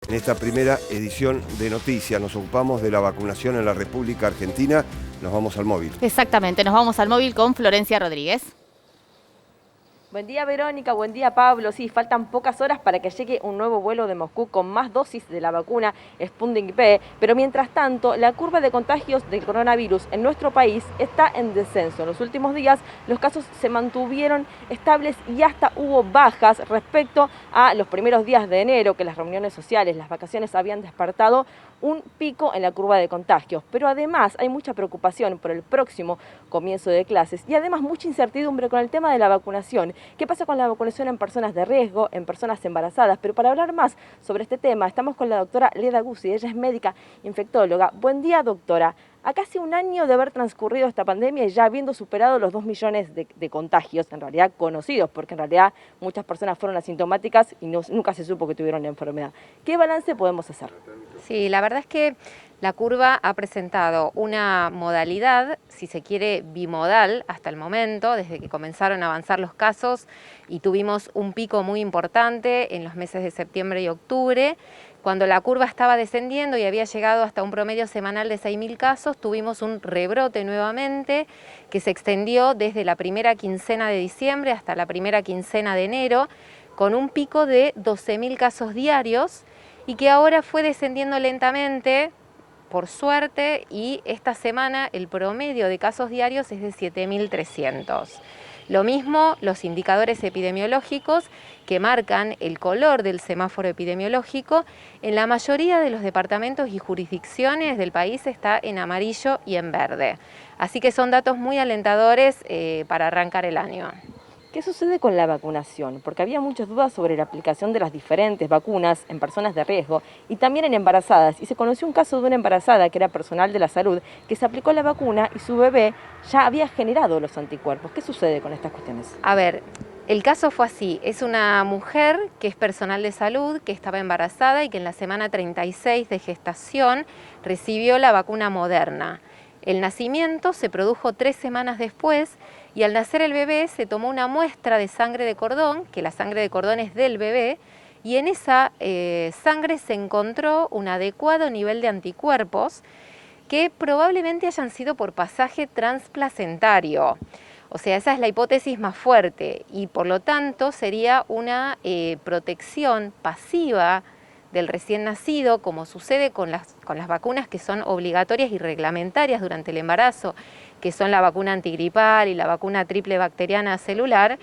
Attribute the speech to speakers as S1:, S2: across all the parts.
S1: En esta primera edición de Noticias nos ocupamos de la vacunación en la República Argentina. Nos vamos al móvil.
S2: Exactamente, nos vamos al móvil con Florencia Rodríguez.
S3: Buen día, Verónica, buen día, Pablo. Sí, faltan pocas horas para que llegue un nuevo vuelo de Moscú con más dosis de la vacuna Sputnik V, pero mientras tanto, la curva de contagios del coronavirus en nuestro país está en descenso. En los últimos días, los casos se mantuvieron estables y hasta hubo bajas respecto a los primeros días de enero, que las reuniones sociales, las vacaciones habían despertado un pico en la curva de contagios. Pero además hay mucha preocupación por el próximo comienzo de clases y además mucha incertidumbre con el tema de la vacunación. ¿Qué pasa con la vacunación en personas de riesgo, en personas embarazadas? Pero para hablar más sobre este tema, estamos con la doctora Leda Guzzi. Ella es médica infectóloga. Buen día, doctora. A casi un año de haber transcurrido esta pandemia y ya habiendo superado los 2 millones de contagios, en realidad conocidos, porque en realidad muchas personas fueron asintomáticas y nunca se supo que tuvieron la enfermedad. ¿Qué balance podemos hacer?
S4: Sí, la verdad es que la curva ha presentado una modalidad, si se quiere, bimodal hasta el momento, desde que comenzaron a avanzar los casos y tuvimos un pico muy importante en los meses de septiembre y octubre. Cuando la curva estaba descendiendo y había llegado hasta un promedio semanal de 6.000 casos, tuvimos un rebrote nuevamente que se extendió desde la primera quincena de diciembre hasta la primera quincena de enero, con un pico de 12.000 casos diarios y que ahora fue descendiendo lentamente, por suerte, y esta semana el promedio de casos diarios es de 7.300. Lo mismo los indicadores epidemiológicos que marcan el color del semáforo epidemiológico. En la mayoría de los departamentos y jurisdicciones del país está en amarillo y en verde. Así que son datos muy alentadores para arrancar el año.
S3: ¿Qué sucede con la vacunación? Porque había muchas dudas sobre la aplicación de las diferentes vacunas en personas de riesgo y también en embarazadas. Y se conoció un caso de una embarazada que era personal de la salud que se aplicó la vacuna y su bebé ya había generado los anticuerpos. ¿Qué sucede con estas cuestiones?
S4: A ver, el caso fue así. Es una mujer que es personal de salud, que estaba embarazada y que en la semana 36 de gestación recibió la vacuna Moderna. El nacimiento se produjo 3 semanas después y al nacer el bebé se tomó una muestra de sangre de cordón, que la sangre de cordón es del bebé, y en esa sangre se encontró un adecuado nivel de anticuerpos que probablemente hayan sido por pasaje transplacentario. O sea, esa es la hipótesis más fuerte y por lo tanto sería una protección pasiva del recién nacido, como sucede con las vacunas que son obligatorias y reglamentarias durante el embarazo, que son la vacuna antigripal y la vacuna triple bacteriana celular.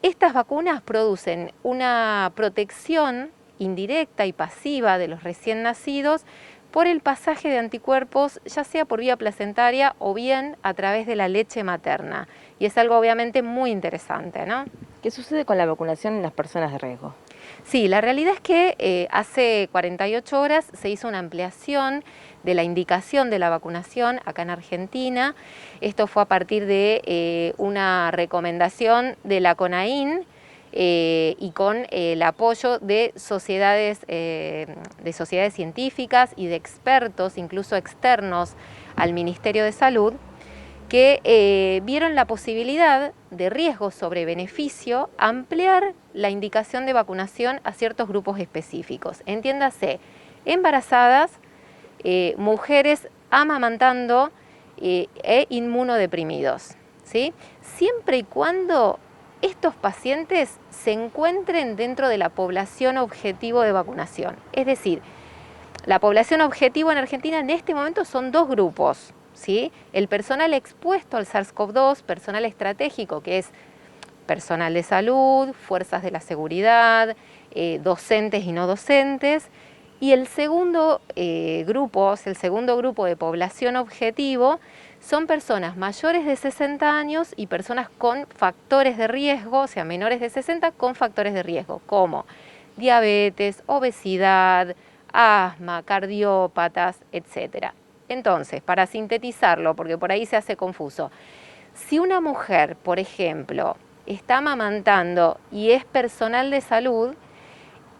S4: Estas vacunas producen una protección indirecta y pasiva de los recién nacidos por el pasaje de anticuerpos, ya sea por vía placentaria o bien a través de la leche materna. Y es algo obviamente muy interesante, ¿no?
S3: ¿Qué sucede con la vacunación en las personas de riesgo?
S4: Sí, la realidad es que hace 48 horas se hizo una ampliación de la indicación de la vacunación acá en Argentina. Esto fue a partir de una recomendación de la CONAIN y con el apoyo de sociedades científicas y de expertos, incluso externos al Ministerio de Salud, que vieron la posibilidad de riesgo sobre beneficio ampliar la indicación de vacunación a ciertos grupos específicos. Entiéndase, embarazadas, mujeres amamantando e inmunodeprimidos, ¿sí? Siempre y cuando estos pacientes se encuentren dentro de la población objetivo de vacunación. Es decir, la población objetivo en Argentina en este momento son 2 grupos, ¿sí? El personal expuesto al SARS-CoV-2, personal estratégico, que es personal de salud, fuerzas de la seguridad, docentes y no docentes, y el segundo grupo de población objetivo son personas mayores de 60 años y personas con factores de riesgo, o sea, menores de 60 con factores de riesgo, como diabetes, obesidad, asma, cardiópatas, etc. Entonces, para sintetizarlo, porque por ahí se hace confuso, si una mujer, por ejemplo, está amamantando y es personal de salud,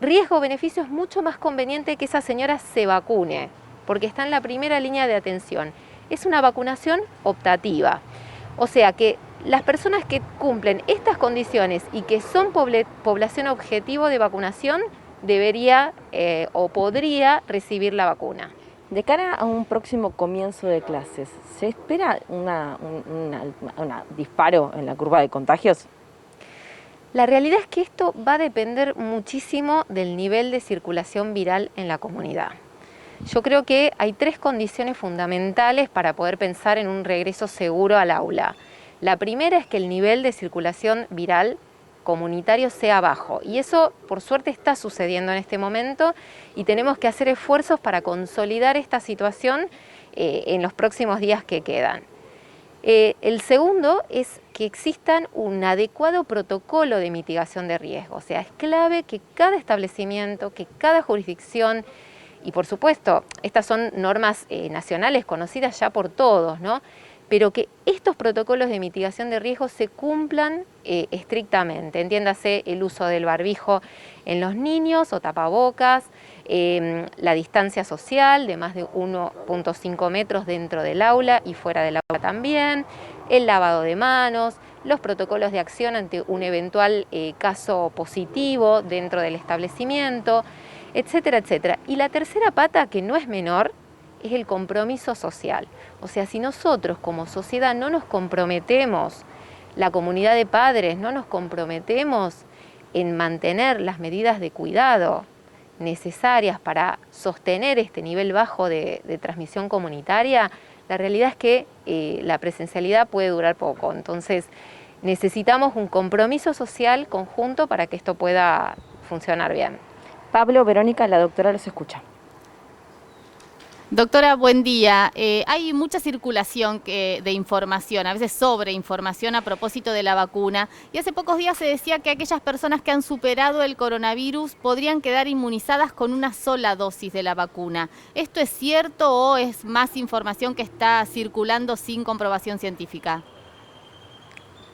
S4: riesgo-beneficio es mucho más conveniente que esa señora se vacune, porque está en la primera línea de atención. Es una vacunación optativa. O sea que las personas que cumplen estas condiciones y que son población objetivo de vacunación debería o podría recibir la vacuna.
S3: De cara a un próximo comienzo de clases, ¿se espera un disparo en la curva de contagios?
S4: La realidad es que esto va a depender muchísimo del nivel de circulación viral en la comunidad. Yo creo que hay 3 condiciones fundamentales para poder pensar en un regreso seguro al aula. La primera es que el nivel de circulación viral comunitario sea bajo, y eso por suerte está sucediendo en este momento y tenemos que hacer esfuerzos para consolidar esta situación en los próximos días que quedan. El segundo es que existan un adecuado protocolo de mitigación de riesgo, o sea, es clave que cada establecimiento, que cada jurisdicción, y por supuesto, estas son normas nacionales conocidas ya por todos, ¿no? Pero que estos protocolos de mitigación de riesgos se cumplan estrictamente. Entiéndase el uso del barbijo en los niños o tapabocas, la distancia social de más de 1,5 metros dentro del aula y fuera del aula también, el lavado de manos, los protocolos de acción ante un eventual caso positivo dentro del establecimiento, etcétera, etcétera. Y la tercera pata, que no es menor, es el compromiso social. O sea, si nosotros como sociedad no nos comprometemos, la comunidad de padres no nos comprometemos en mantener las medidas de cuidado necesarias para sostener este nivel bajo de transmisión comunitaria, la realidad es que la presencialidad puede durar poco. Entonces, necesitamos un compromiso social conjunto para que esto pueda funcionar bien.
S3: Pablo, Verónica, la doctora los escucha.
S2: Doctora, buen día. Hay mucha circulación de información, a veces sobreinformación a propósito de la vacuna. Y hace pocos días se decía que aquellas personas que han superado el coronavirus podrían quedar inmunizadas con una sola dosis de la vacuna. ¿Esto es cierto o es más información que está circulando sin comprobación científica?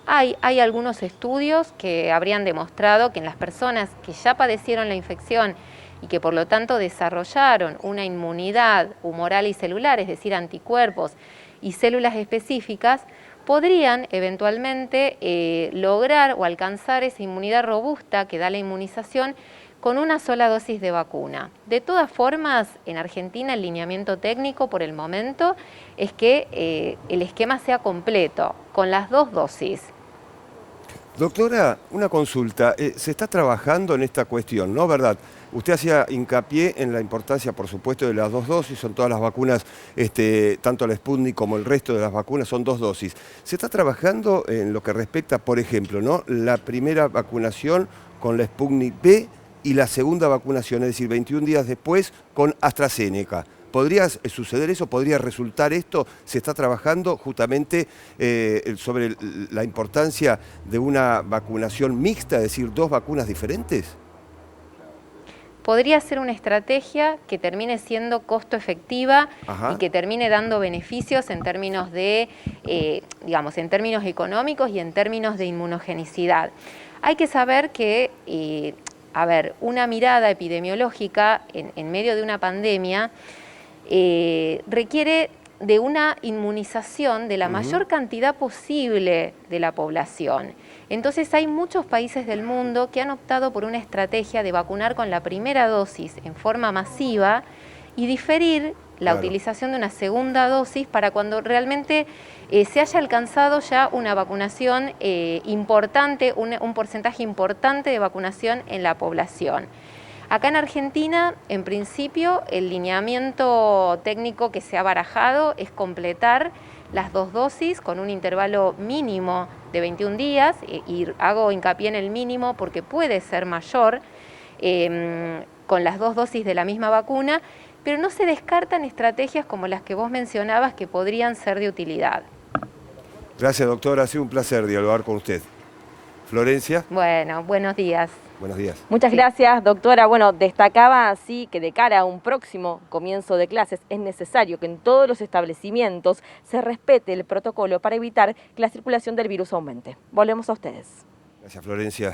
S4: Hay algunos estudios que habrían demostrado que en las personas que ya padecieron la infección y que por lo tanto desarrollaron una inmunidad humoral y celular, es decir, anticuerpos y células específicas, podrían eventualmente lograr o alcanzar esa inmunidad robusta que da la inmunización con una sola dosis de vacuna. De todas formas, en Argentina el lineamiento técnico por el momento es que el esquema sea completo, con las 2 dosis.
S1: Doctora, una consulta. Se está trabajando en esta cuestión, ¿no? ¿Verdad? Usted hacía hincapié en la importancia, por supuesto, de las 2 dosis. Son todas las vacunas, tanto la Sputnik como el resto de las vacunas, son 2 dosis. Se está trabajando en lo que respecta, por ejemplo, ¿no?, la primera vacunación con la Sputnik V y la segunda vacunación, es decir, 21 días después, con AstraZeneca. ¿Podría suceder eso? ¿Podría resultar esto? ¿Se está trabajando justamente sobre la importancia de una vacunación mixta, es decir, 2 vacunas diferentes?
S4: Podría ser una estrategia que termine siendo costo efectiva.
S1: Ajá.
S4: Y que termine dando beneficios en términos de, digamos, en términos económicos y en términos de inmunogenicidad. Hay que saber que, una mirada epidemiológica en medio de una pandemia requiere de una inmunización de la mayor cantidad posible de la población. Entonces hay muchos países del mundo que han optado por una estrategia de vacunar con la primera dosis en forma masiva y diferir la utilización de una segunda dosis para cuando realmente se haya alcanzado ya una vacunación importante, un porcentaje importante de vacunación en la población. Acá en Argentina, en principio, el lineamiento técnico que se ha barajado es completar las 2 dosis con un intervalo mínimo de 21 días, y hago hincapié en el mínimo porque puede ser mayor, con las 2 dosis de la misma vacuna, pero no se descartan estrategias como las que vos mencionabas que podrían ser de utilidad.
S1: Gracias, doctora. Ha sido un placer dialogar con usted. Florencia.
S4: Bueno, buenos días.
S1: Buenos días.
S3: Muchas gracias, doctora. Bueno, destacaba así que de cara a un próximo comienzo de clases es necesario que en todos los establecimientos se respete el protocolo para evitar que la circulación del virus aumente. Volvemos a ustedes.
S1: Gracias, Florencia.